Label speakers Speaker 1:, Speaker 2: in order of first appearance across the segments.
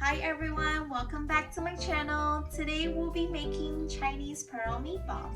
Speaker 1: Hi everyone, welcome back to my channel. Today we'll be making Chinese pearl meatballs.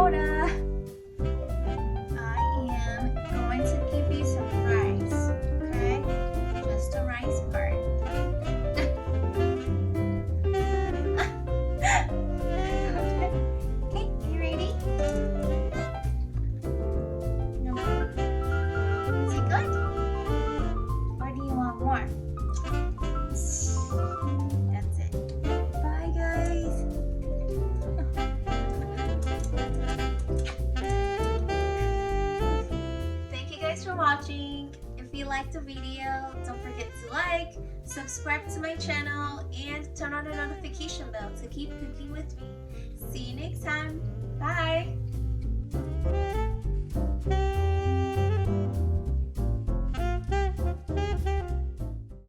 Speaker 1: soda. I am going to give you some rice, okay? Just the rice part. Okay, you ready? No. Is it good? Or do you want more? That's it. Bye, guys. Thank you guys for watching. If you liked the video, don't forget to like, subscribe to my channel, and turn on the notification bell to keep cooking with me. See you next time.